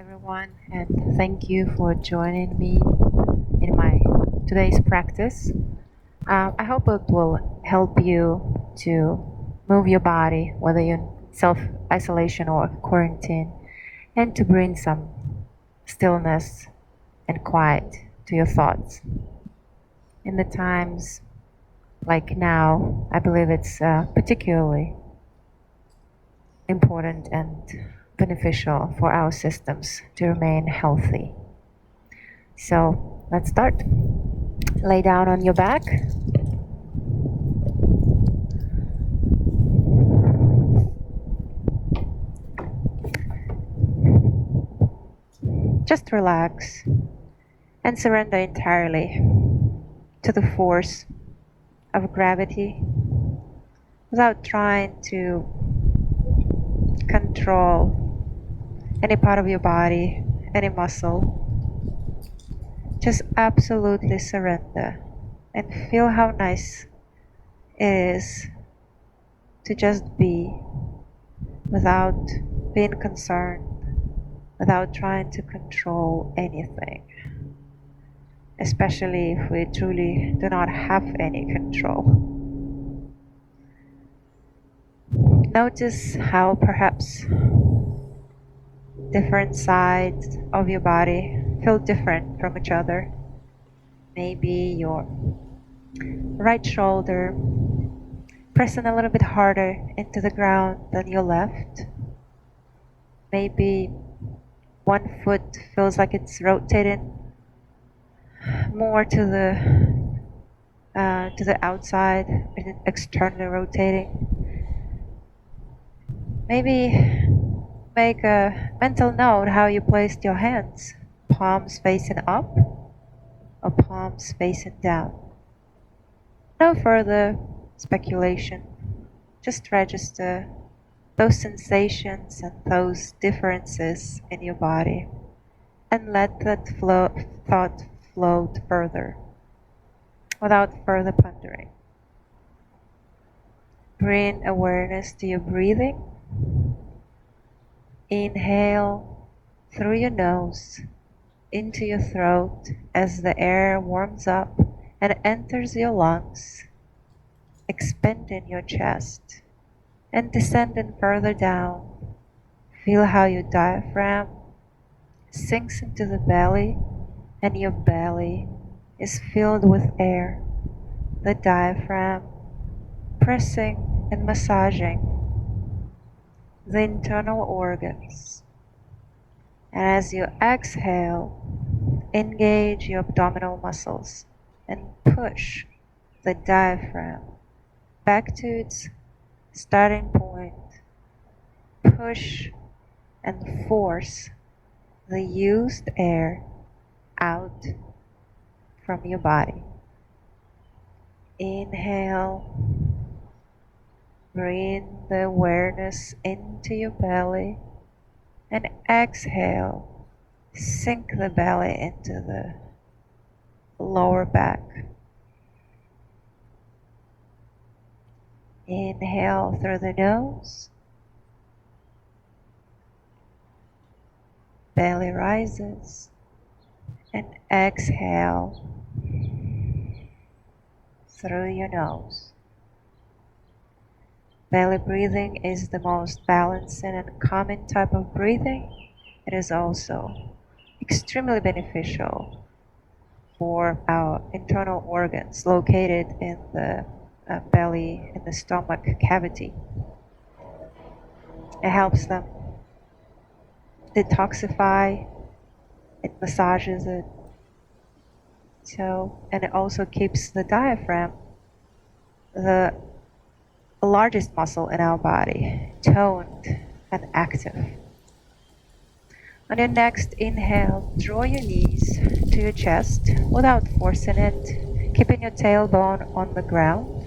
everyone, and thank you for joining me in my today's practice. I hope it will help you to move your body, whether you're in self isolation or quarantine, and to bring some stillness and quiet to your thoughts. In the times like now, I believe it's particularly important and beneficial for our systems to remain healthy. So let's start. Lay down on your back. Just relax and surrender entirely to the force of gravity without trying to control any part of your body, any muscle. Just absolutely surrender and feel how nice it is to just be without being concerned, without trying to control anything, especially if we truly do not have any control. Notice how perhaps different sides of your body feel different from each other. Maybe your right shoulder pressing a little bit harder into the ground than your left. Maybe one foot feels like it's rotating more to the outside, externally rotating. Maybe make a mental note how you placed your hands, palms facing up or palms facing down. No further speculation, just register those sensations and those differences in your body and let that thought float further without further pondering. Bring awareness to your breathing. Inhale through your nose into your throat as the air warms up and enters your lungs, expanding your chest and descending further down. Feel how your diaphragm sinks into the belly and your belly is filled with air. The diaphragm pressing and massaging the internal organs. And as you exhale, engage your abdominal muscles and push the diaphragm back to its starting point. Push and force the used air out from your body. Inhale, bring the awareness into your belly, and exhale, sink the belly into the lower back. Inhale through the nose, belly rises, and exhale through your nose. Belly breathing is the most balancing and calming type of breathing. It is also extremely beneficial for our internal organs located in the belly and the stomach cavity. It helps them detoxify, it massages it, and it also keeps the diaphragm, the largest muscle in our body, toned and active. On your next inhale, draw your knees to your chest without forcing it, keeping your tailbone on the ground.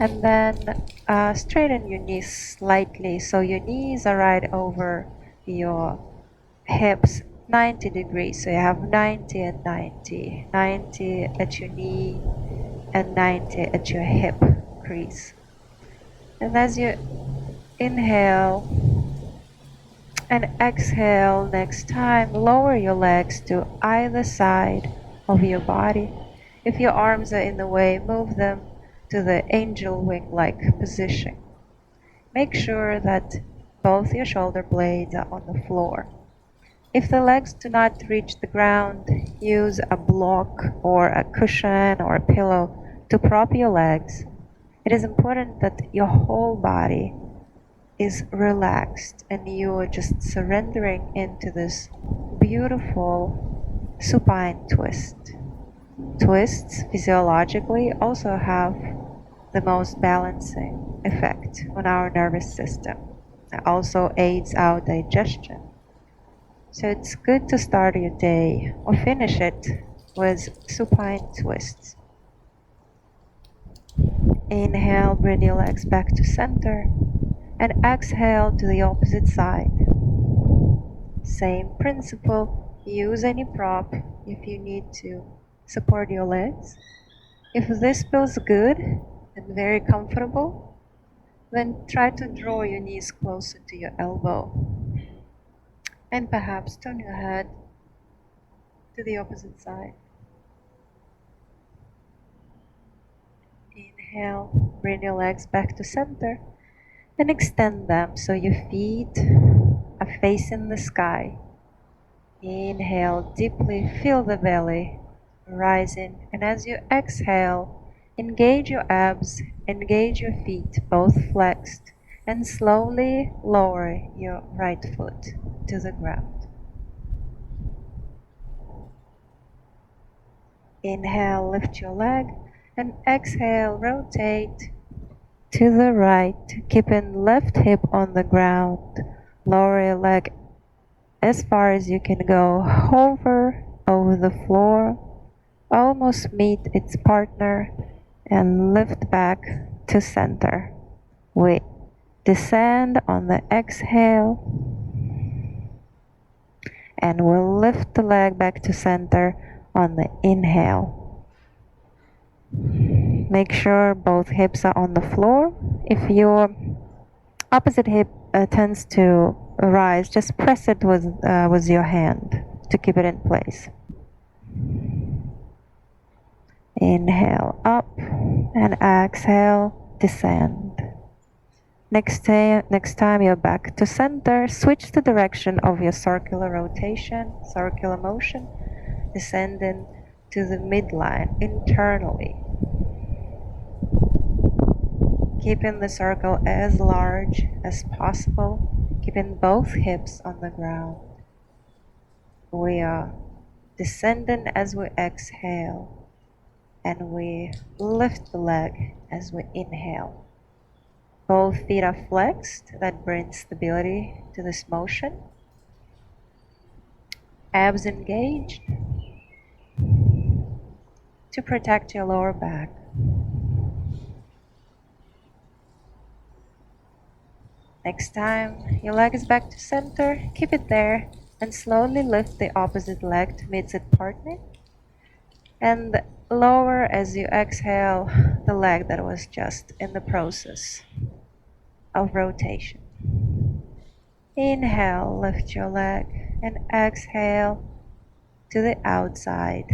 And then straighten your knees slightly so your knees are right over your hips, 90 degrees. So you have 90 and 90. 90 at your knee and 90 at your hip crease. And as you inhale, And exhale next time. Lower your legs to either side of your body. If your arms are in the way, move them to the angel wing-like position. Make sure that both your shoulder blades are on the floor. If the legs do not reach the ground, use a block or a cushion or a pillow to prop your legs. It is important that your whole body is relaxed and you are just surrendering into this beautiful supine twist. Twists physiologically also have the most balancing effect on our nervous system. It also aids our digestion. So it's good to start your day or finish it with supine twists. Inhale, bring your legs back to center and exhale to the opposite side. Same principle, use any prop if you need to support your legs. If this feels good and very comfortable, then try to draw your knees closer to your elbow and perhaps turn your head to the opposite side. Inhale, bring your legs back to center and extend them so your feet are facing the sky. Inhale, deeply feel the belly rising, and as you exhale, engage your abs, engage your feet, both flexed, and slowly lower your right foot to the ground. Inhale, lift your leg, and exhale, rotate to the right, keeping left hip on the ground. Lower your leg as far as you can go. Hover over the floor, almost meet its partner, and lift back to center. We descend on the exhale, and we'll lift the leg back to center on the inhale. Make sure both hips are on the floor. If your opposite hip tends to rise, just press it with your hand to keep it in place. Inhale up and exhale, descend. Next time you're back to center, switch the direction of your circular rotation, circular motion, descending to the midline internally. Keeping the circle as large as possible, keeping both hips on the ground. We are descending as we exhale, and we lift the leg as we inhale. Both feet are flexed, that brings stability to this motion. Abs engaged to protect your lower back. Next time, your leg is back to center, keep it there, and slowly lift the opposite leg to meet its partner. And lower as you exhale the leg that was just in the process of rotation. Inhale, lift your leg, and exhale to the outside.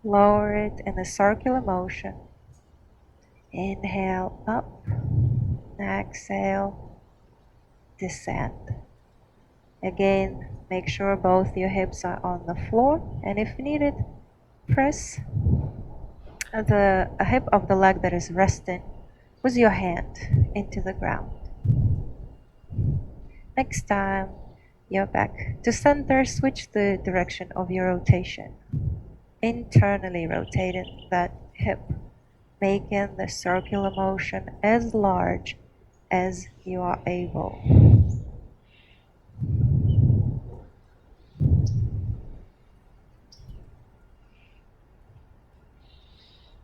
Lower it in a circular motion. Inhale up, exhale, descend. Again, make sure both your hips are on the floor, and if needed, press the hip of the leg that is resting with your hand into the ground. Next time you're back to center, switch the direction of your rotation. Internally rotating that hip, making the circular motion as large as you are able.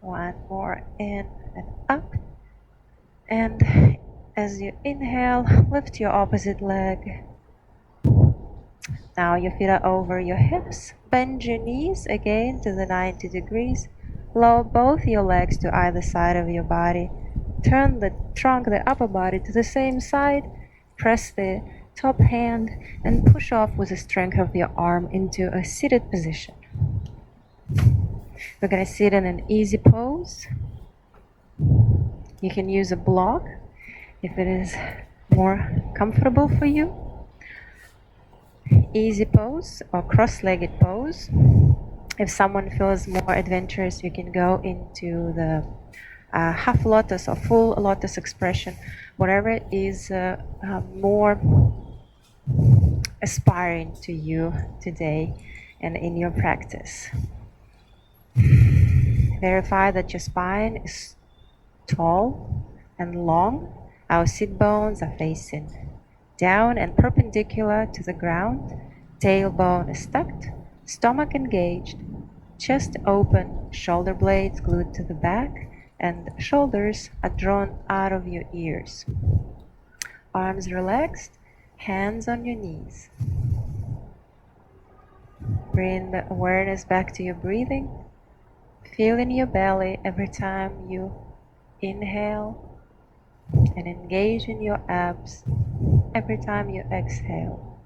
One more in and up. And as you inhale, lift your opposite leg. Now your feet are over your hips. Bend your knees again to the 90 degrees. Lower both your legs to either side of your body. Turn the trunk, the upper body, to the same side. Press the top hand and push off with the strength of your arm into a seated position. We're going to sit in an easy pose. You can use a block if it is more comfortable for you. Easy pose or cross-legged pose. If someone feels more adventurous, you can go into the half lotus or full lotus expression, whatever is more aspiring to you today and in your practice. Verify that your spine is tall and long. Our sit bones are facing down and perpendicular to the ground. Tailbone is tucked, stomach engaged, chest open, shoulder blades glued to the back, and shoulders are drawn out of your ears. Arms relaxed, hands on your knees. Bring the awareness back to your breathing. Feel in your belly every time you inhale and engage in your abs every time you exhale.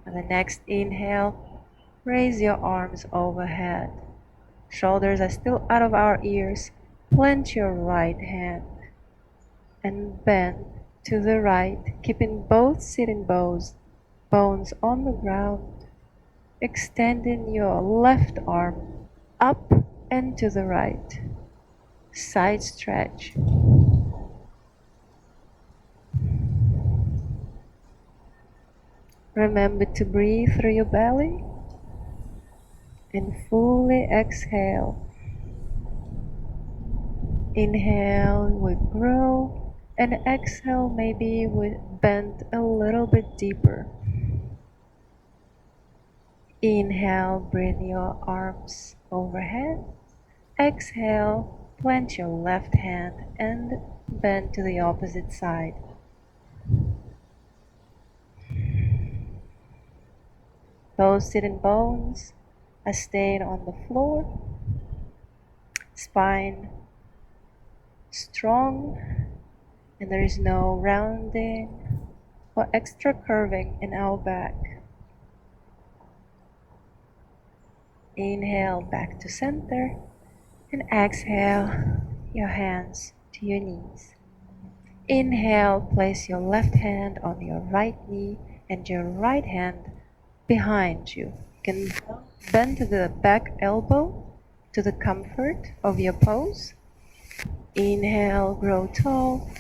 On the next inhale, raise your arms overhead. Shoulders are still out of our ears. Plant your right hand and bend to the right, keeping both sitting bones on the ground. Extending your left arm up and to the right. Side stretch. Remember to breathe through your belly and fully exhale. Inhale, we grow, and exhale, maybe we bend a little bit deeper. Inhale, bring your arms overhead. Exhale, plant your left hand and bend to the opposite side. Those sitting bones are staying on the floor. Spine strong, and there is no rounding or extra curving in our back. Inhale back to center and exhale your hands to your knees. Inhale, place your left hand on your right knee and your right hand behind you. You can bend the back elbow to the comfort of your pose. Inhale, grow tall.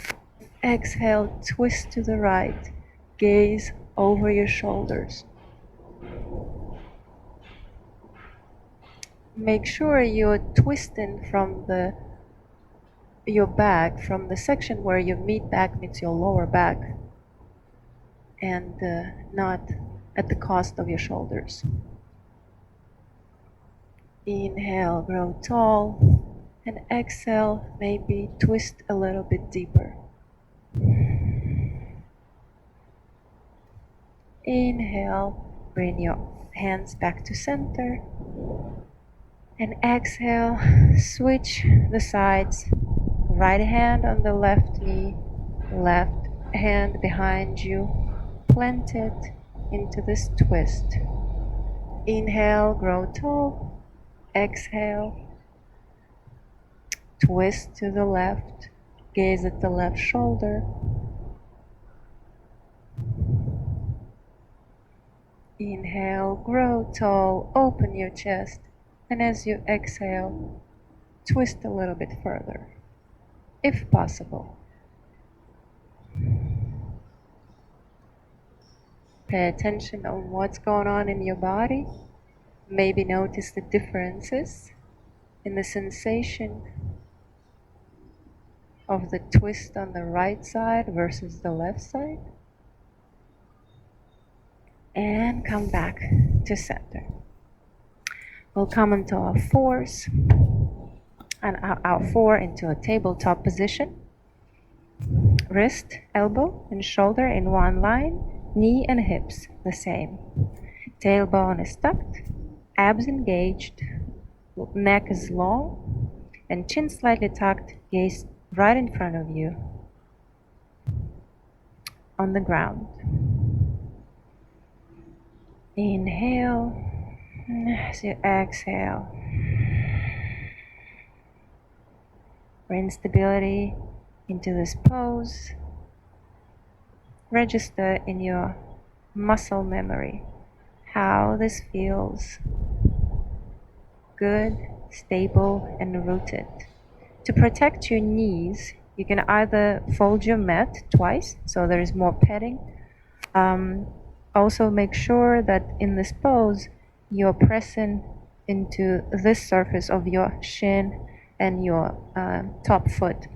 Exhale, twist to the right. Gaze over your shoulders. Make sure you're twisting from your back, from the section where your mid back meets your lower back, and not at the cost of your shoulders. Inhale, grow tall, and exhale, maybe twist a little bit deeper. Inhale, bring your hands back to center. And exhale, switch the sides. Right hand on the left knee, left hand behind you, plant it into this twist. Inhale, grow tall. Exhale, twist to the left, gaze at the left shoulder. Inhale, grow tall, open your chest, and as you exhale, twist a little bit further, if possible. Pay attention on what's going on in your body. Maybe notice the differences in the sensation of the twist on the right side versus the left side. And come back to center. We'll come into our fours and our four into a tabletop position. Wrist, elbow, and shoulder in one line, knee and hips the same. Tailbone is tucked, abs engaged, neck is long, and chin slightly tucked, gaze right in front of you. on the ground. Inhale as you exhale. Bring stability into this pose. Register in your muscle memory how this feels good, stable, and rooted. To protect your knees, you can either fold your mat twice, so there is more padding. Also make sure that in this pose, you're pressing into this surface of your shin and your top foot.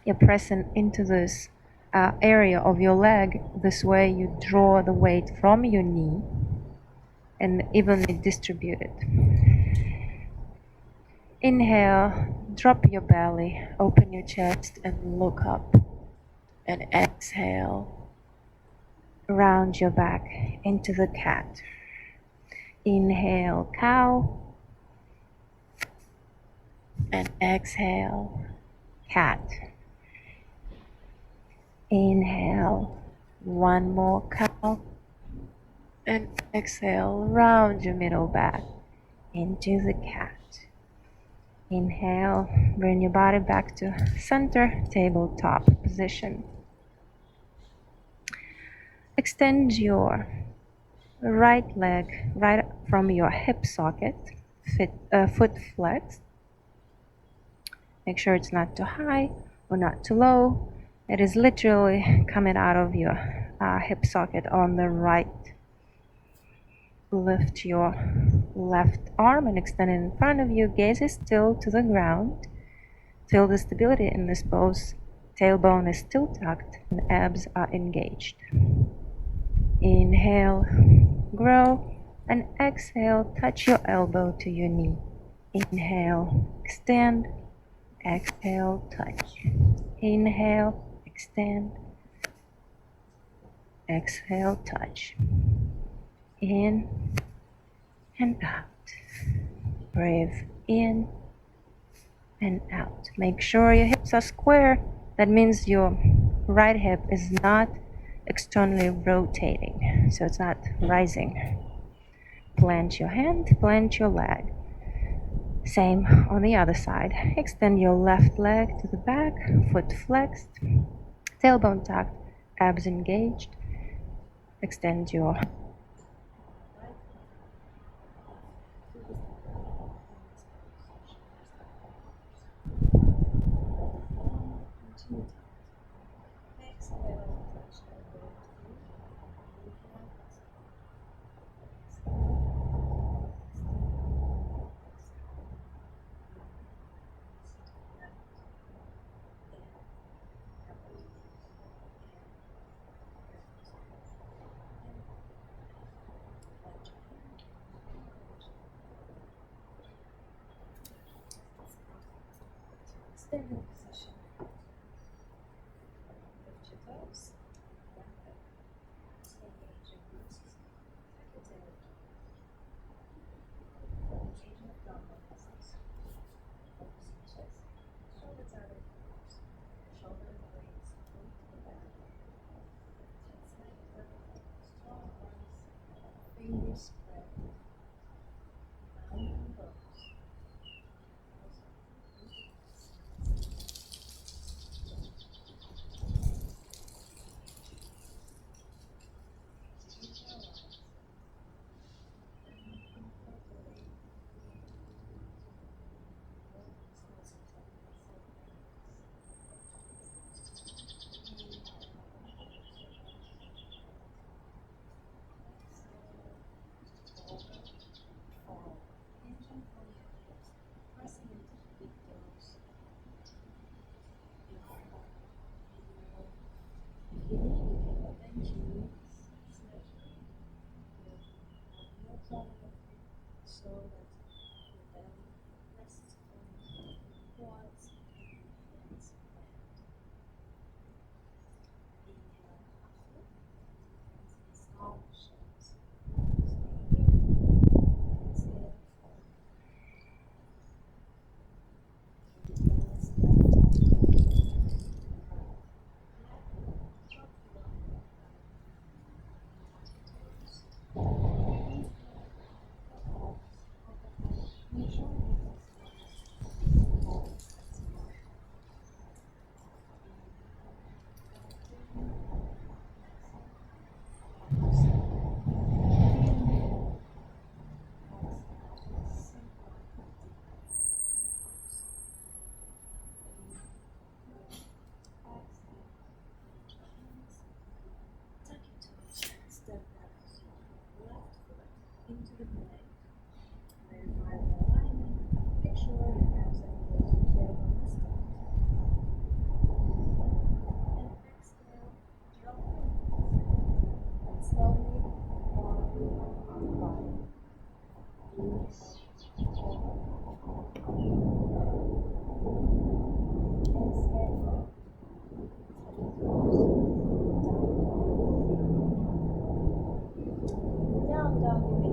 You're pressing into this area of your leg. This way you draw the weight from your knee and evenly distribute it. Inhale, drop your belly, open your chest and look up. And exhale, round your back into the cat. Inhale, cow. And exhale, cat. Inhale, one more cow. And exhale, round your middle back into the cat. Inhale, bring your body back to center tabletop position. Extend your right leg right from your hip socket, foot flexed. Make sure it's not too high or not too low. It is literally coming out of your hip socket on the right. Lift your left arm and extend it in front of you. Gaze is still to the ground. Feel the stability in this pose. Tailbone is still tucked and abs are engaged. Inhale, grow, and exhale, touch your elbow to your knee. Inhale, extend, exhale, touch. Inhale, extend, exhale, touch. In and out. Breathe in and out. Make sure your hips are square. That means your right hip is not externally rotating, so it's not rising. Plant your hand, plant your leg. Same on the other side. Extend your left leg to the back, foot flexed, tailbone tucked, abs engaged. Extend your standing position. Lift your toes, bend them, engage your glutes, tuck your tail, engage your abdominal muscles, focus on chest, shoulders out of arms, shoulder blades move to the back, chest neck curve, strong arms, fingers spread, round and close.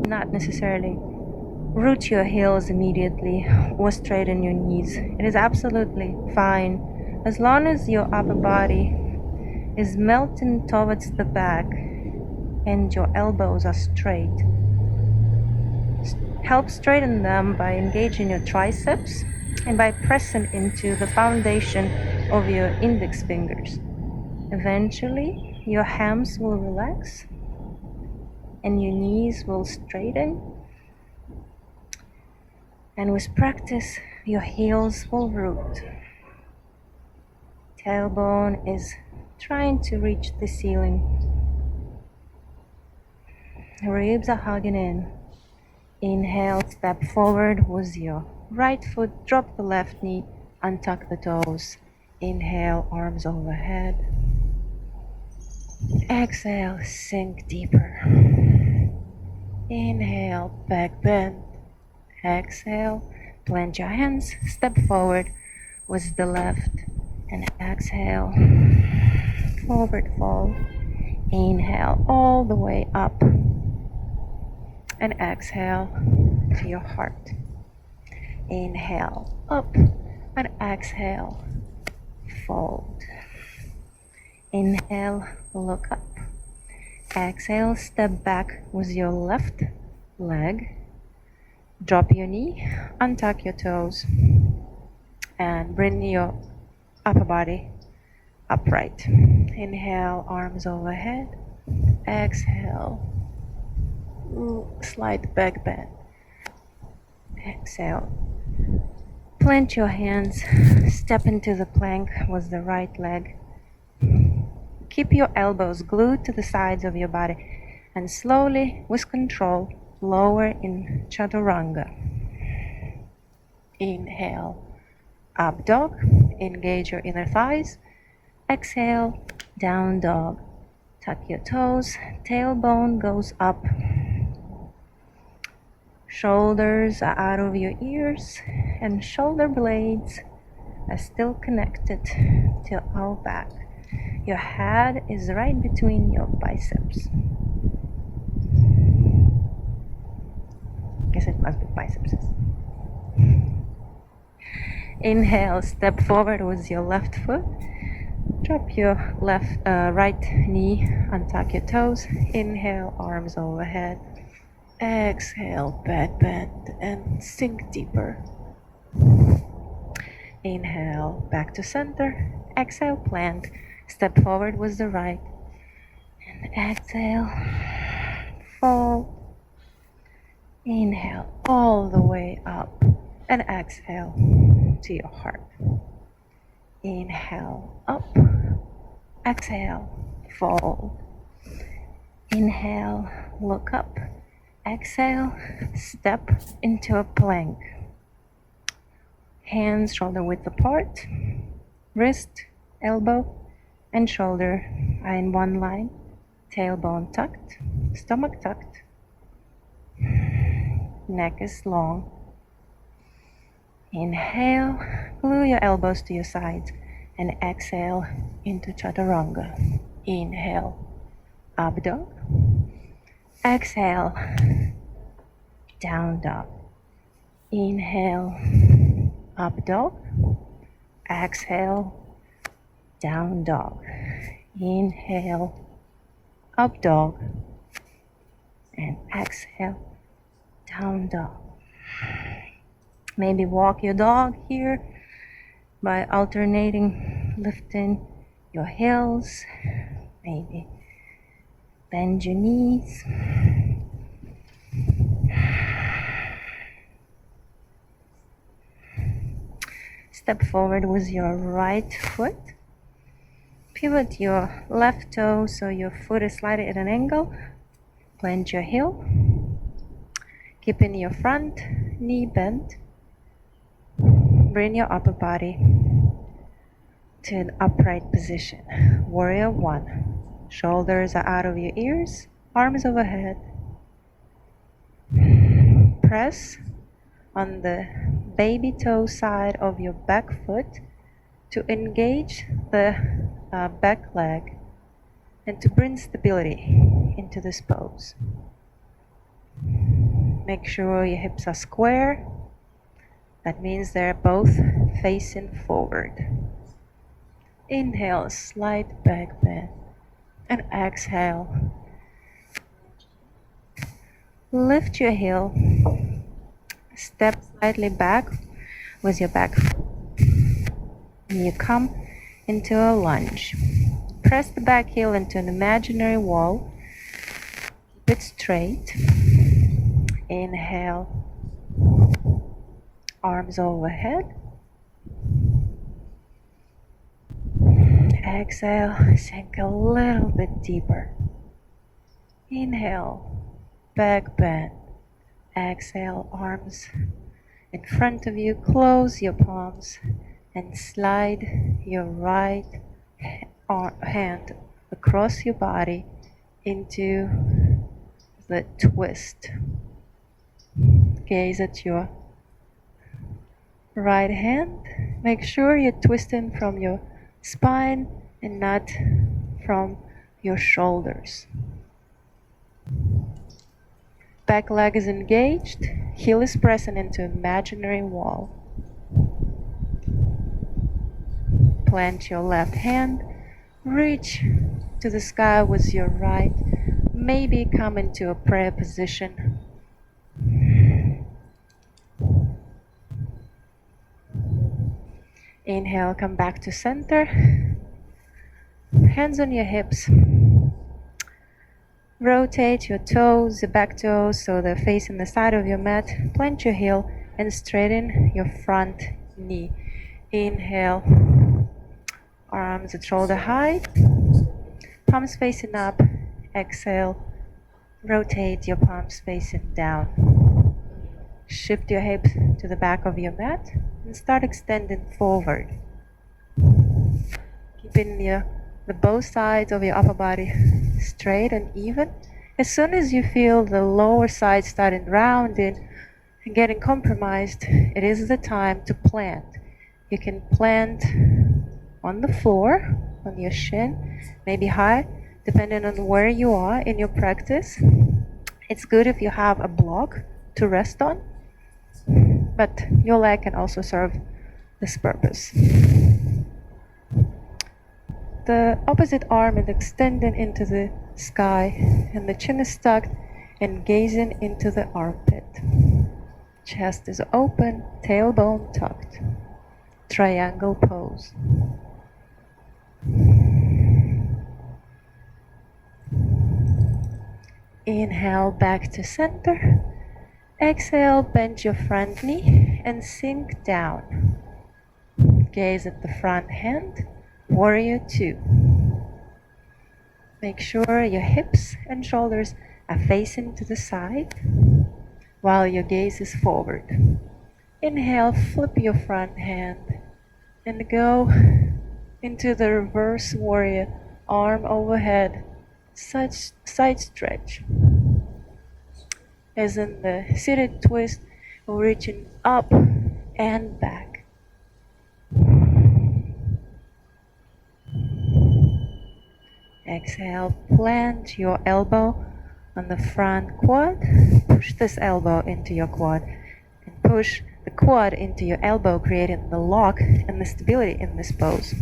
not necessarily root your heels immediately or straighten your knees. It is absolutely fine as long as your upper body is melting towards the back and your elbows are straight. Help straighten them by engaging your triceps and by pressing into the foundation of your index fingers. Eventually, your hams will relax and your knees will straighten. And with practice, your heels will root. Tailbone is trying to reach the ceiling. Ribs are hugging in. Inhale, step forward with your right foot, drop the left knee, untuck the toes. Inhale, arms overhead. Exhale, sink deeper. Inhale, back bend. Exhale, plant your hands, step forward with the left, and exhale, forward fold. Inhale all the way up, and exhale to your heart. Inhale up, and exhale, fold. Inhale, look up. Exhale, step back with your left leg. Drop your knee, untuck your toes, and bring your upper body upright. Inhale, arms overhead. Exhale, slight back bend. Exhale. Plant your hands, step into the plank with the right leg. Keep your elbows glued to the sides of your body and slowly, with control, lower in chaturanga. Inhale, up dog, engage your inner thighs. Exhale, down dog. Tuck your toes, tailbone goes up. Shoulders are out of your ears and shoulder blades are still connected to our back. Your head is right between your biceps. Guess it must be biceps. Inhale, step forward with your left foot. Drop your right knee, untuck your toes. Inhale, arms overhead. Exhale, back bend and sink deeper. Inhale, back to center. Exhale, plant. Step forward with the right. And exhale, fold. Inhale all the way up. And exhale to your heart. Inhale, up. Exhale, fold. Inhale, look up. Exhale, step into a plank. Hands shoulder width apart. Wrist, elbow, and shoulder are in one line. Tailbone tucked, stomach tucked. Neck is long. Inhale, glue your elbows to your sides, and exhale into chaturanga. Inhale, up dog. Exhale, down dog. Inhale, up dog. Exhale, down dog. Inhale, up dog. And exhale, down dog. Maybe walk your dog here by alternating, lifting your heels. Maybe bend your knees. Step forward with your right foot. Pivot your left toe so your foot is slightly at an angle. Plant your heel. Keeping your front knee bent. Bring your upper body to an upright position. Warrior one. Shoulders are out of your ears, arms overhead. Press on the baby toe side of your back foot to engage the back leg and to bring stability into this pose. Make sure your hips are square. That means they're both facing forward. Inhale, slight back bend. And exhale. Lift your heel. Step slightly back with your back foot. And you come into a lunge. Press the back heel into an imaginary wall. Keep it straight. Inhale. Arms overhead. Exhale, sink a little bit deeper. Inhale, back bend. Exhale, arms in front of you. Close your palms and slide your right hand across your body into the twist. Gaze at your right hand. Make sure you're twisting from your spine and not from your shoulders. Back leg is engaged, heel is pressing into imaginary wall. Plant your left hand, reach to the sky with your right, maybe come into a prayer position. Inhale, come back to center. Hands on your hips. Rotate your toes, the back toes, so they're facing the side of your mat. Plant your heel and straighten your front knee. Inhale, arms at shoulder height, palms facing up. Exhale, rotate your palms facing down. Shift your hips to the back of your mat and start extending forward. Keeping the both sides of your upper body straight and even. As soon as you feel the lower side starting rounding and getting compromised, it is the time to plant. You can plant on the floor, on your shin, maybe high, depending on where you are in your practice. It's good if you have a block to rest on, but your leg can also serve this purpose. The opposite arm is extending into the sky, and the chin is tucked and gazing into the armpit. Chest is open, tailbone tucked. Triangle pose. Inhale back to center. Exhale, bend your front knee and sink down. Gaze at the front hand. Warrior 2. Make sure your hips and shoulders are facing to the side while your gaze is forward. Inhale, flip your front hand and go into the reverse warrior, arm overhead, side stretch. As in the seated twist, reaching up and back. Exhale, plant your elbow on the front quad. Push this elbow into your quad and push the quad into your elbow, creating the lock and the stability in this pose.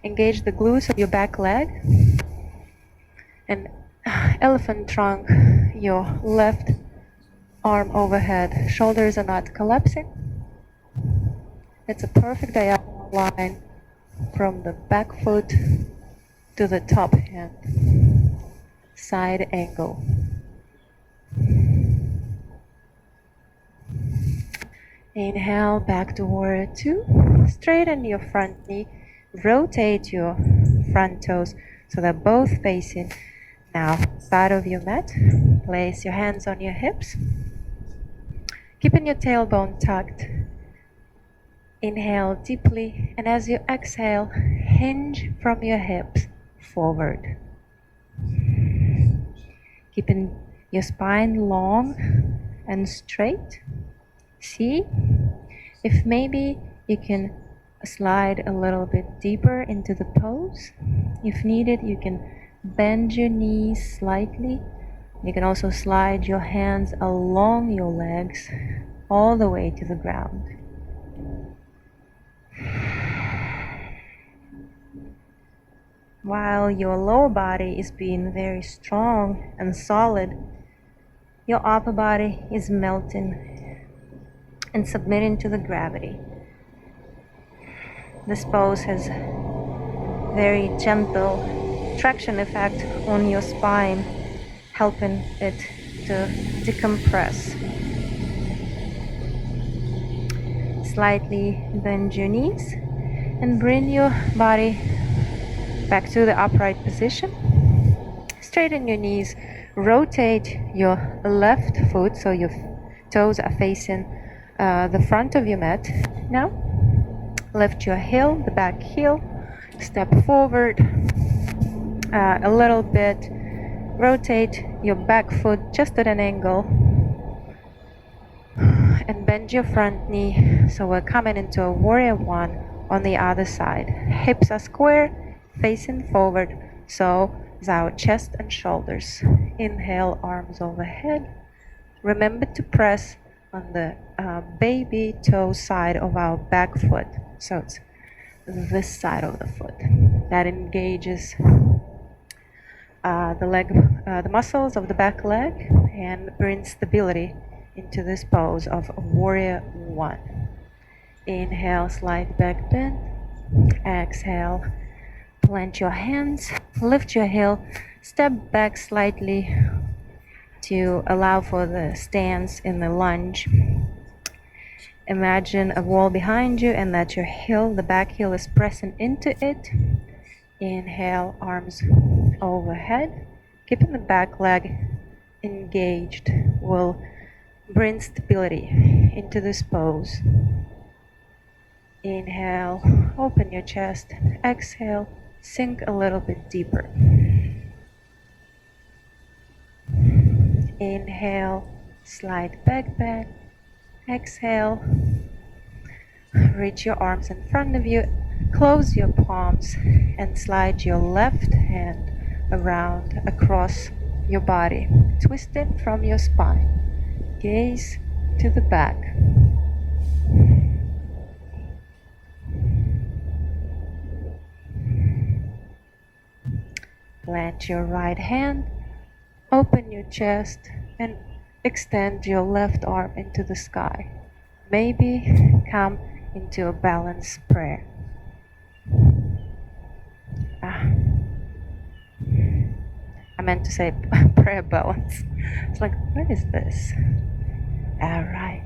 Engage the glutes of your back leg and elephant trunk your left arm overhead. Shoulders are not collapsing. It's a perfect diagonal line from the back foot to the top hand. Side angle. Inhale, back to warrior 2. Straighten your front knee. Rotate your front toes so they're both facing now side of your mat. Place your hands on your hips. Keeping your tailbone tucked. Inhale deeply, and as you exhale, hinge from your hips forward. Keeping your spine long and straight. See if maybe you can slide a little bit deeper into the pose. If needed, you can bend your knees slightly You can also slide your hands along your legs all the way to the ground. While your lower body is being very strong and solid, your upper body is melting and submitting to the gravity. This pose has very gentle traction effect on your spine, helping it to decompress. Slightly bend your knees and bring your body back to the upright position. Straighten your knees, rotate your left foot so your toes are facing the front of your mat. Now, lift your heel, the back heel, step forward a little bit, rotate your back foot just at an angle, and bend your front knee. So we're coming into a warrior one on the other side. Hips are square, facing forward, so is our chest and shoulders. Inhale, arms overhead. Remember to press on the baby toe side of our back foot. So it's this side of the foot. That engages the muscles of the back leg and brings stability into this pose of warrior one. Inhale, slight back bend. Exhale, plant your hands, lift your heel, step back slightly to allow for the stance in the lunge. Imagine a wall behind you and that your heel, the back heel, is pressing into it. Inhale, arms overhead. Keeping the back leg engaged will bring stability into this pose. Inhale, open your chest. Exhale, sink a little bit deeper. Inhale, slide back bend. Exhale, reach your arms in front of you. Close your palms and slide your left hand around across your body, twisted from your spine. Gaze to the back. Plant your right hand, open your chest, and extend your left arm into the sky. Maybe come into a balanced prayer. I meant to say prayer balance. It's like, what is this? All right.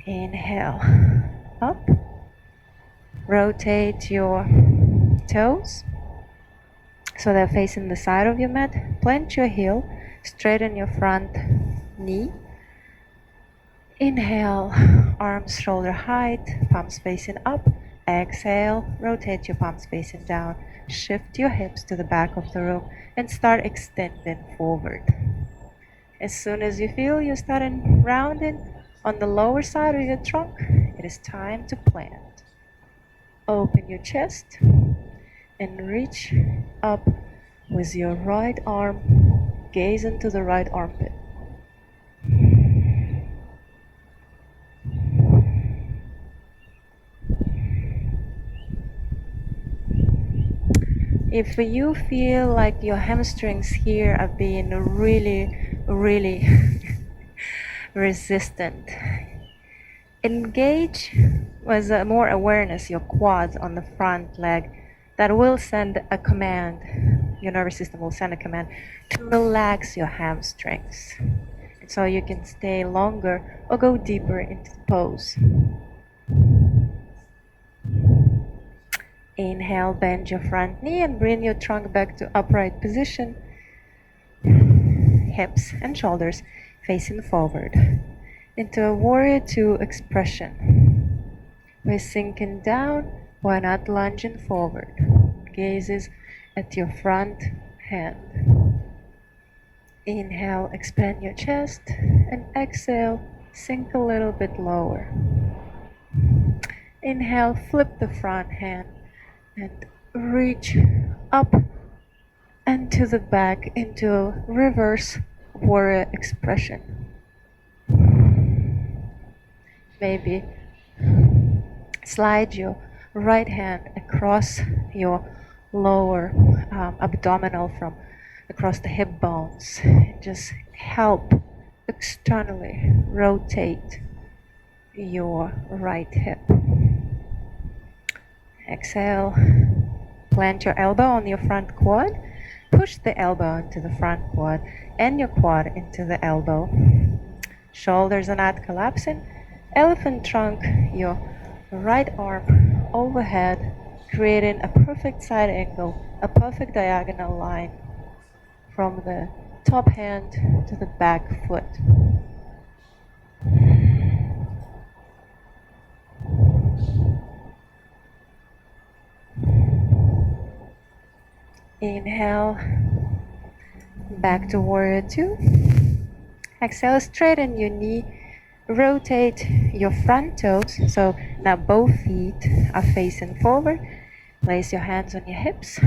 Inhale, up. Rotate your toes so they're facing the side of your mat. Plant your heel, straighten your front knee. Inhale, arms shoulder height, palms facing up. Exhale, rotate your palms facing down. Shift your hips to the back of the room and start extending forward. As soon as you feel you're starting rounding on the lower side of your trunk, it is time to plant. Open your chest and reach up with your right arm, gaze into the right armpit. If you feel like your hamstrings here are being really resistant, engage with more awareness your quads on the front leg. That will send a command, your nervous system will send a command to relax your hamstrings. And so you can stay longer or go deeper into the pose. Inhale, bend your front knee and bring your trunk back to upright position. Hips and shoulders facing forward into a warrior two expression. We're sinking down, we're not lunging forward. Gazes at your front hand. Inhale, expand your chest, and exhale, sink a little bit lower. Inhale, flip the front hand and reach up and to the back into reverse warrior expression. Maybe slide your right hand across your lower abdominal from across the hip bones. Just help externally rotate your right hip. Exhale. Plant your elbow on your front quad. Push the elbow into the front quad and your quad into the elbow. Shoulders are not collapsing. Elephant trunk your right arm overhead, creating a perfect side angle, a perfect diagonal line from the top hand to the back foot. Inhale, back to warrior two. Exhale, straighten your knee, rotate your front toes, so now both feet are facing forward. Place your hands on your hips,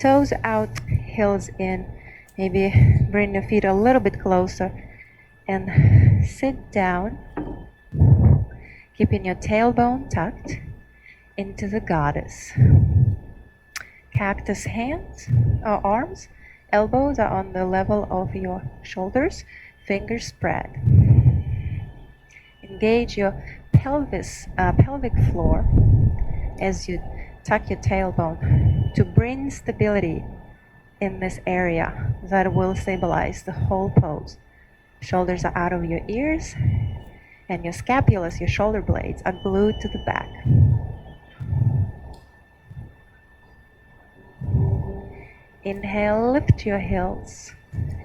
toes out, heels in. Maybe bring your feet a little bit closer and sit down, keeping your tailbone tucked into the goddess. Cactus hands or arms, elbows are on the level of your shoulders, fingers spread. Engage your pelvic floor as you tuck your tailbone to bring stability in this area that will stabilize the whole pose. Shoulders are out of your ears and your scapulas, your shoulder blades, are glued to the back. Inhale, lift your heels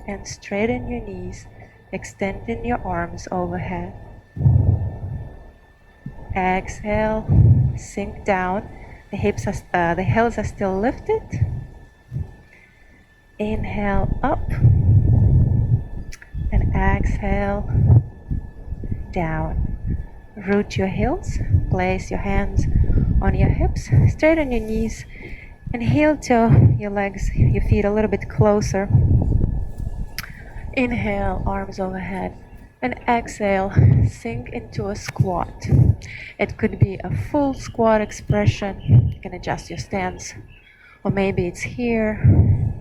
and straighten your knees, extending your arms overhead. Exhale, sink down. The heels are still lifted. Inhale up and exhale down. Root your heels, place your hands on your hips, straighten your knees, and heel to your legs, your feet a little bit closer. Inhale, arms overhead, and exhale, sink into a squat. It could be a full squat expression. You can adjust your stance, or maybe it's here,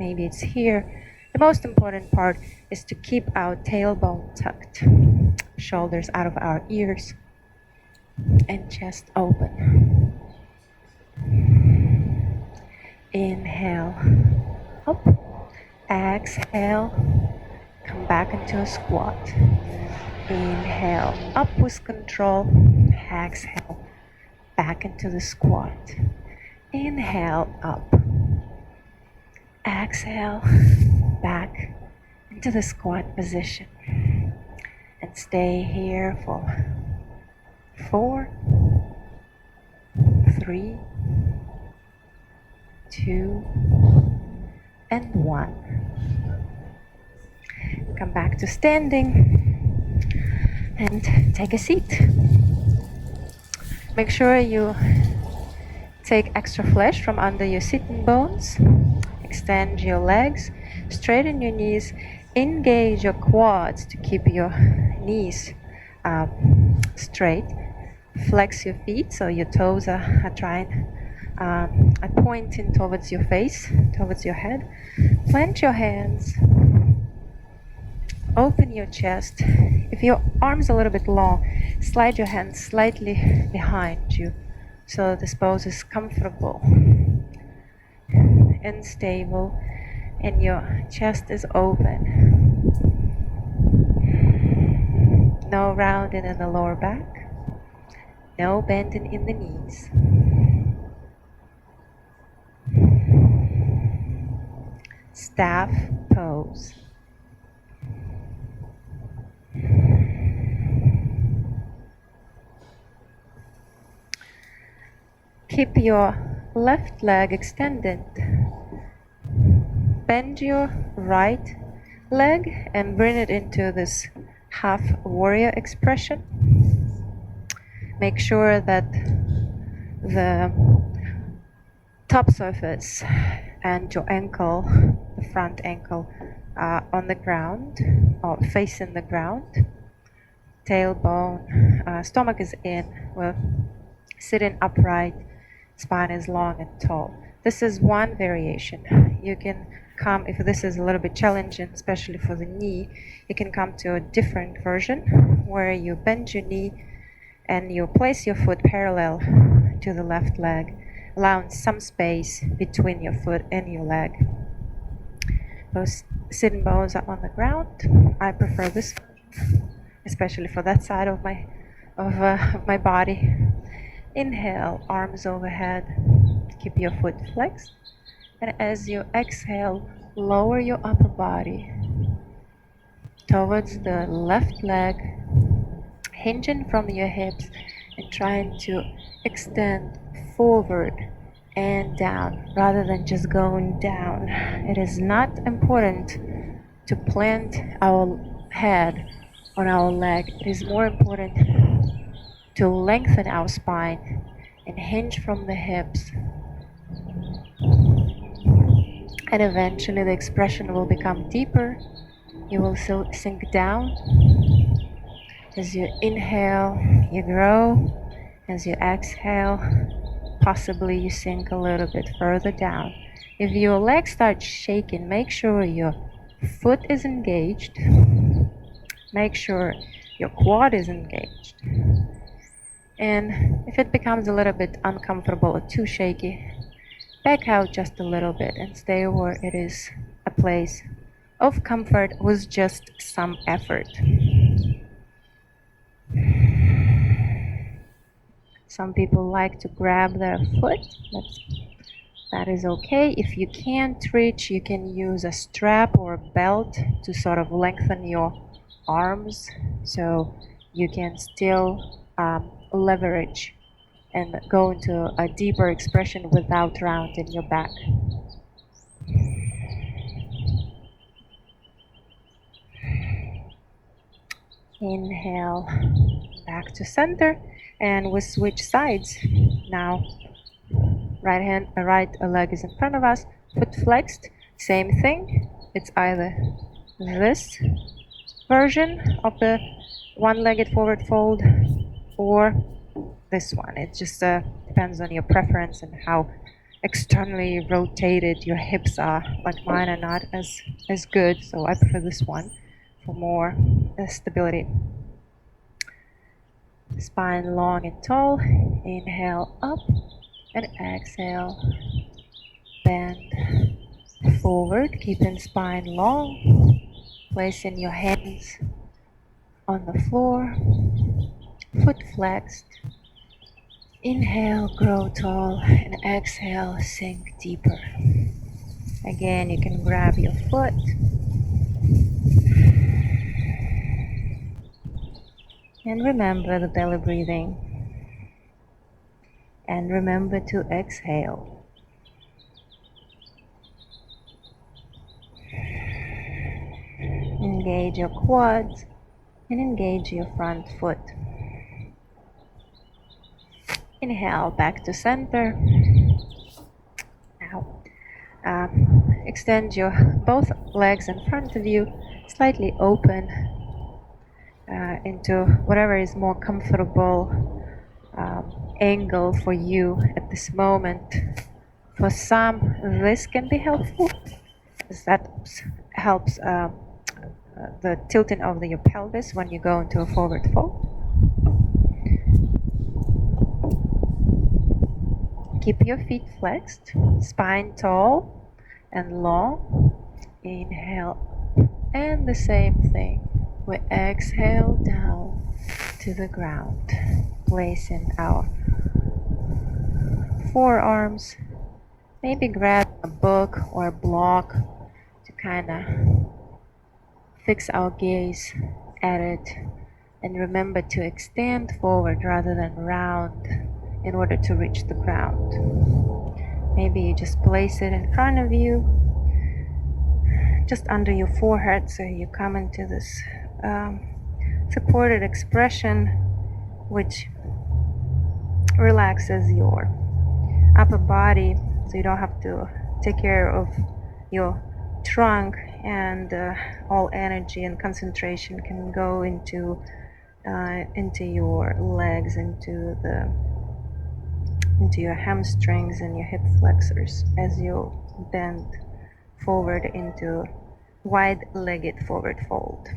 maybe it's here. The most important part is to keep our tailbone tucked, shoulders out of our ears, and chest open. Inhale, up, exhale, come back into a squat. Inhale, up with control, exhale, back into the squat. Inhale, up, exhale, back into the squat position. And stay here for 4, 3, 2, and 1. Come back to standing and take a seat. Make sure you take extra flesh from under your sitting bones. Extend your legs, straighten your knees, engage your quads to keep your knees straight. Flex your feet so your toes are pointing towards your face, towards your head. Plant your hands. Open your chest. If your arm's a little bit long, slide your hands slightly behind you so this pose is comfortable and stable and your chest is open. No rounding in the lower back. No bending in the knees. Staff pose. Keep your left leg extended. Bend your right leg and bring it into this half warrior expression. Make sure that the top surface and your ankle, the front ankle, on the ground or facing the ground. Tailbone, stomach is in. We're sitting upright, spine is long and tall. This is one variation. You can come, if this is a little bit challenging, especially for the knee, you can come to a different version where you bend your knee and you place your foot parallel to the left leg, allowing some space between your foot and your leg. Those sitting bones are on the ground. I prefer this version, especially for that side of my body. Inhale, arms overhead. Keep your foot flexed. And as you exhale, lower your upper body towards the left leg, hinging from your hips and trying to extend forward and down rather than just going down. It is not important to plant our head on our leg. It is more important to lengthen our spine and hinge from the hips. And eventually the expression will become deeper. You will sink down. As you inhale, you grow. As you exhale, possibly you sink a little bit further down. If your legs start shaking, make sure your foot is engaged. Make sure your quad is engaged. And if it becomes a little bit uncomfortable or too shaky, back out just a little bit and stay where it is a place of comfort with just some effort. Some people like to grab their foot. That is okay. If you can't reach, you can use a strap or a belt to sort of lengthen your arms so you can still leverage and go into a deeper expression without rounding your back. Inhale, back to center, and we switch sides. Now, right leg is in front of us, foot flexed, same thing. It's either this version of the one-legged forward fold or this one. It just depends on your preference and how externally rotated your hips are. Like mine are not as good, so I prefer this one for more stability. Spine long and tall. Inhale up and exhale. Bend forward, keeping spine long. Placing your hands on the floor. Foot flexed. Inhale, grow tall, and exhale, sink deeper. Again, you can grab your foot. And remember the belly breathing. And remember to exhale. Engage your quads and engage your front foot. Inhale, back to center. Now, extend your both legs in front of you, slightly open into whatever is more comfortable angle for you at this moment. For some, this can be helpful, because that helps the tilting of your pelvis when you go into a forward fold. Keep your feet flexed, spine tall and long. Inhale, and the same thing. We exhale down to the ground, placing our forearms. Maybe grab a book or a block to kind of fix our gaze at it, and remember to extend forward rather than round in order to reach the ground. Maybe you just place it in front of you, just under your forehead, so you come into this supported expression, which relaxes your upper body, so you don't have to take care of your trunk, and all energy and concentration can go into your legs, into your hamstrings and your hip flexors as you bend forward into wide-legged forward fold.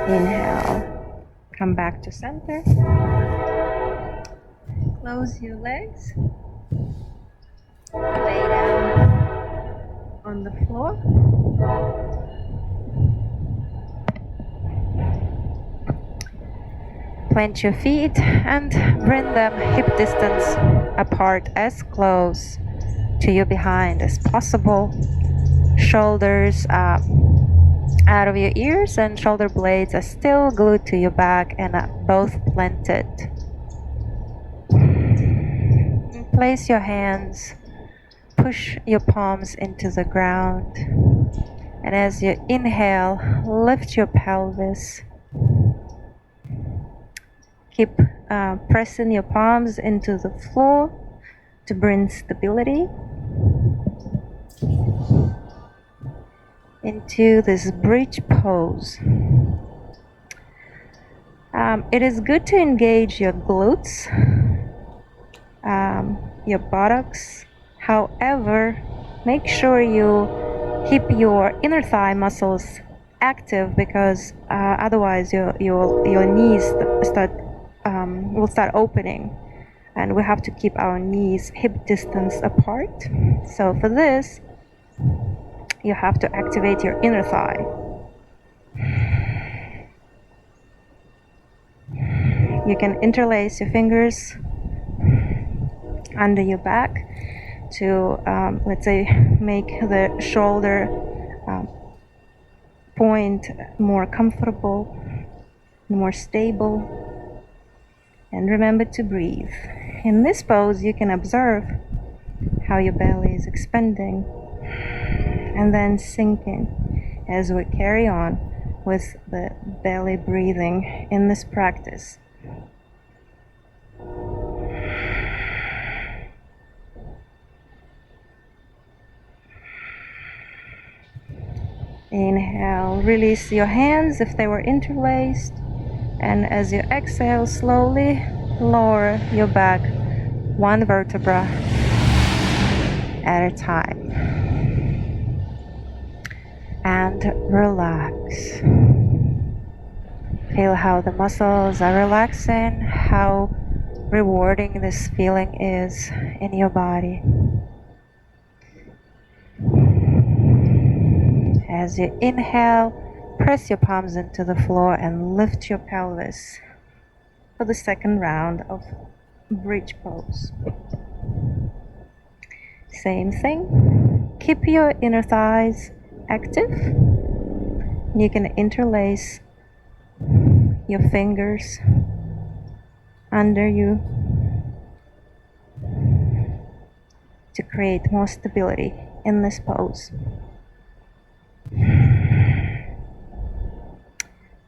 Inhale, come back to center. Close your legs. Lay down on the floor. Plant your feet and bring them hip distance apart, as close to your behind as possible. Shoulders up out of your ears, and shoulder blades are still glued to your back and are both planted. And place your hands, push your palms into the ground, and as you inhale, lift your pelvis. Keep pressing your palms into the floor to bring stability into this bridge pose. It is good to engage your glutes, your buttocks. However, make sure you keep your inner thigh muscles active, because otherwise your knees will start opening, and we have to keep our knees hip distance apart. So for this, you have to activate your inner thigh. You can interlace your fingers under your back to, let's say, make the shoulder point more comfortable, more stable. And remember to breathe. In this pose, you can observe how your belly is expanding and then sinking as we carry on with the belly breathing in this practice. Inhale, release your hands if they were interlaced, and as you exhale, slowly lower your back one vertebra at a time. And relax. Feel how the muscles are relaxing, how rewarding this feeling is in your body. As you inhale, press your palms into the floor and lift your pelvis for the second round of bridge pose. Same thing. Keep your inner thighs active. You can interlace your fingers under you to create more stability in this pose.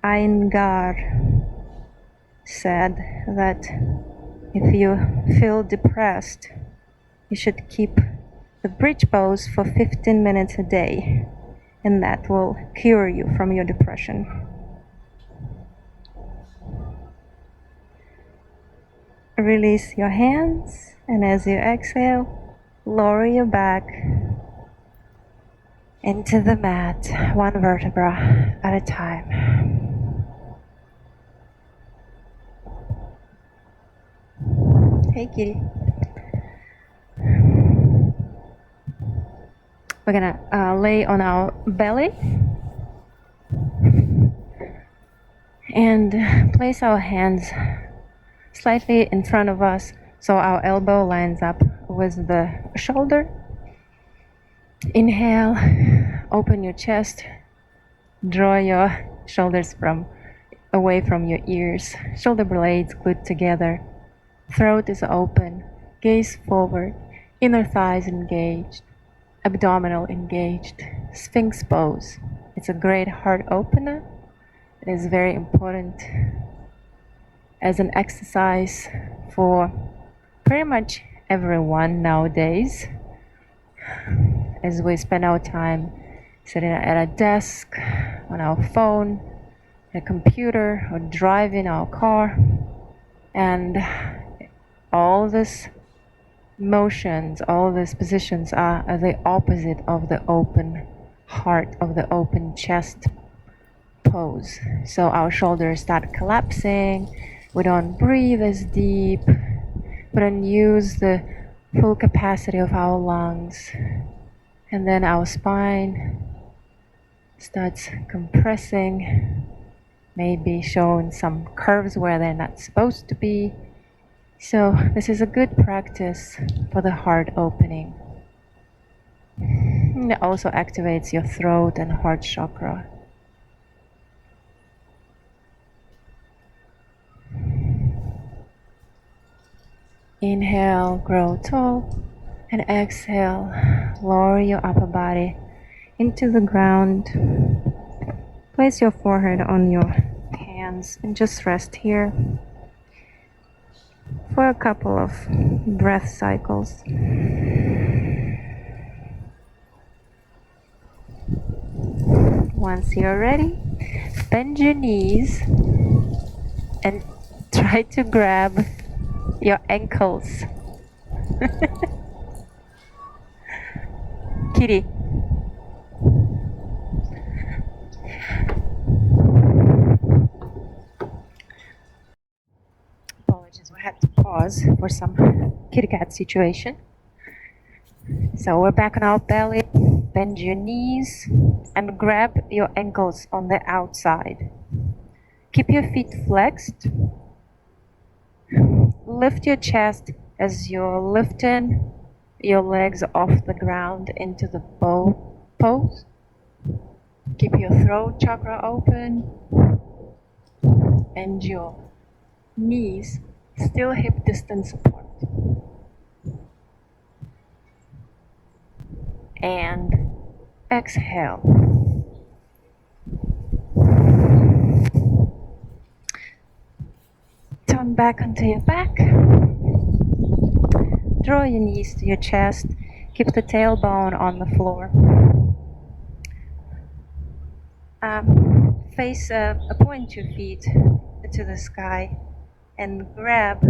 Iyengar said that if you feel depressed, you should keep the bridge pose for 15 minutes a day, and that will cure you from your depression. Release your hands, and as you exhale, lower your back into the mat, one vertebra at a time. Hey, kitty. We're gonna lay on our belly and place our hands slightly in front of us so our elbow lines up with the shoulder. Inhale, open your chest, draw your shoulders away from your ears, shoulder blades glued together, throat is open, gaze forward, inner thighs engaged, abdominal engaged, Sphinx pose. It's a great heart opener It is very important as an exercise for pretty much everyone nowadays, as we spend our time sitting at a desk, on our phone, a computer, or driving our car, and all these motions, all these positions are the opposite of the open heart, of the open chest pose. So our shoulders start collapsing, we don't breathe as deep, we don't use the full capacity of our lungs, and then our spine starts compressing, maybe showing some curves where they're not supposed to be. So this is a good practice for the heart opening. And it also activates your throat and heart chakra. Inhale, grow tall, and exhale, lower your upper body into the ground. Place your forehead on your hands and just rest here for a couple of breath cycles. Once you're ready, bend your knees and try to grab your ankles. Kitty. Apologies, we had to pause for some kitty cat situation. So we're back on our belly, bend your knees and grab your ankles on the outside. Keep your feet flexed. Lift your chest as you're lifting your legs off the ground into the bow pose. Keep your throat chakra open and your knees still hip distance apart. And exhale. Turn back onto your back. Draw your knees to your chest. Keep the tailbone on the floor. Point your feet to the sky and grab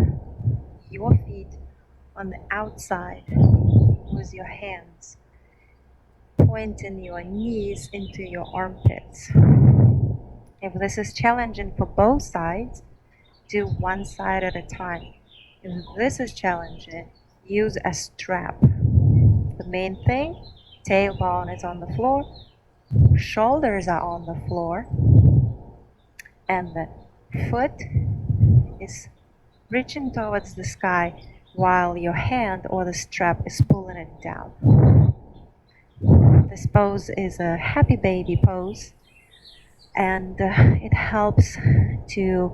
your feet on the outside with your hands, pointing your knees into your armpits. If this is challenging for both sides, do one side at a time. If this is challenging, use a strap. The main thing, tailbone is on the floor, shoulders are on the floor, and the foot is reaching towards the sky while your hand or the strap is pulling it down. This pose is a happy baby pose, and it helps to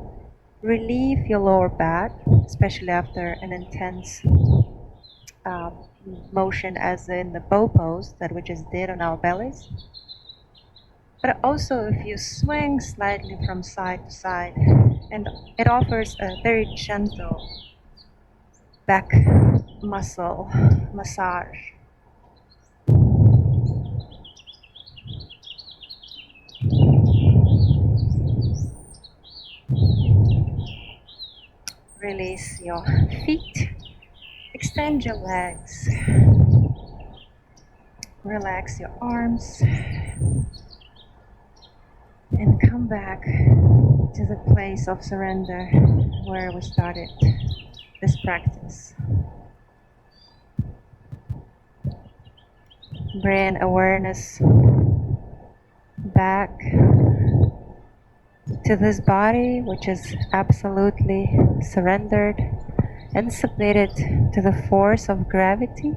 relieve your lower back, especially after an intense motion as in the bow pose that we just did on our bellies. But also if you swing slightly from side to side, and it offers a very gentle back muscle massage. Release your feet, extend your legs, relax your arms, and come back to the place of surrender where we started this practice. Bring awareness back to this body, which is absolutely surrendered and submitted to the force of gravity.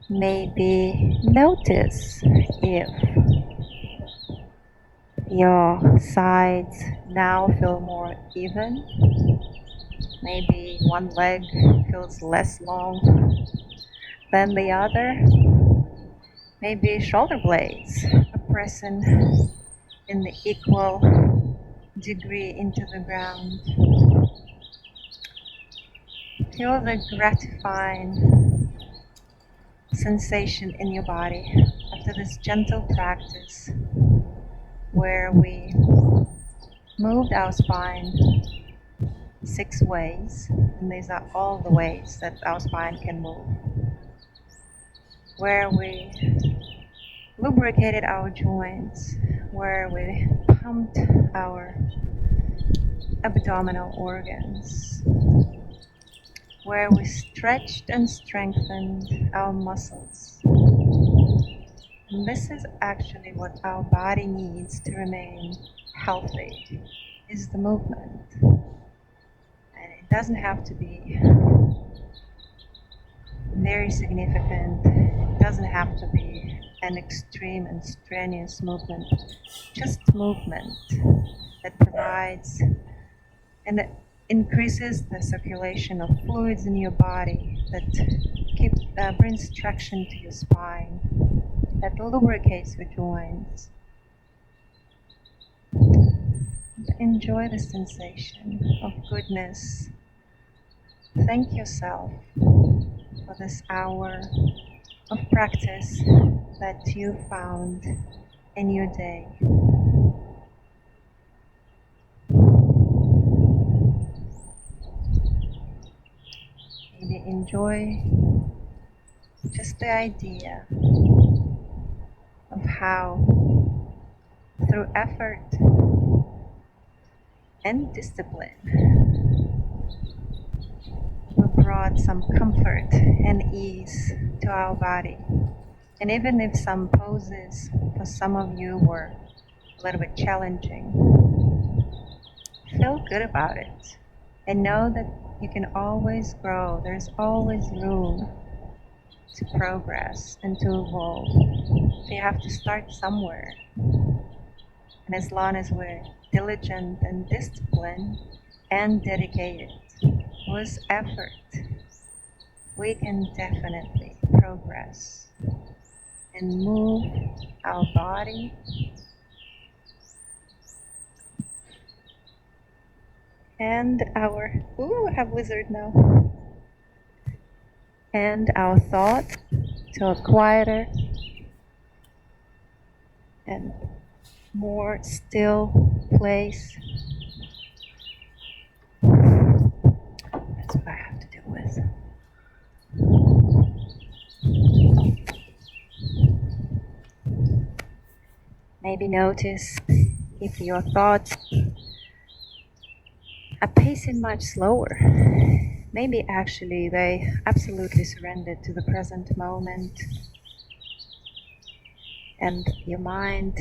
Maybe notice if your sides now feel more even. Maybe one leg feels less long than the other. Maybe shoulder blades are pressing in the equal degree into the ground. Feel the gratifying sensation in your body after this gentle practice where we moved our spine 6 ways, and these are all the ways that our spine can move, where we lubricated our joints, where we pumped our abdominal organs, where we stretched and strengthened our muscles. And this is actually what our body needs to remain healthy, is the movement. And it doesn't have to be very significant, it doesn't have to be an extreme and strenuous movement, just movement that provides and increases the circulation of fluids in your body, that brings traction to your spine, that lubricates your joints. Enjoy the sensation of goodness. Thank yourself for this hour of practice that you found in your day. Maybe enjoy just the idea of how, through effort and discipline, we brought some comfort and ease to our body. And even if some poses for some of you were a little bit challenging, feel good about it and know that you can always grow. There's always room to progress and to evolve. So you have to start somewhere. And as long as we're diligent and disciplined and dedicated with effort, we can definitely progress and move our body and I have wizard now. And our thought to a quieter and more still place. That's what I have to deal with. Maybe notice if your thoughts are pacing much slower. Maybe actually they absolutely surrendered to the present moment, and your mind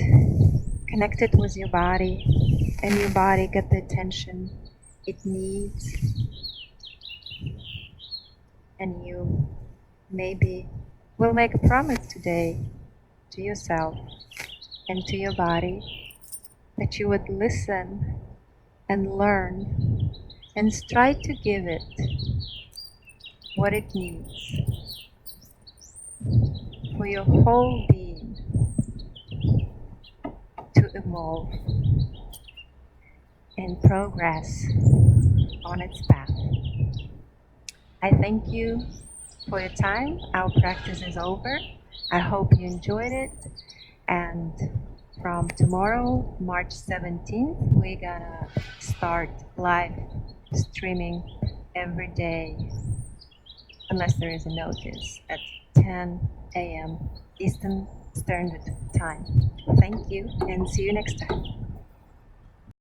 connected with your body, and your body got the attention it needs, and you maybe will make a promise today to yourself and to your body that you would listen and learn and strive to give it what it needs for your whole being to evolve and progress on its path. I thank you for your time. Our practice is over. I hope you enjoyed it. And from tomorrow, March 17th, we're gonna start live streaming every day, unless there is a notice, at 10 a.m. Eastern Standard Time. Thank you, and see you next time.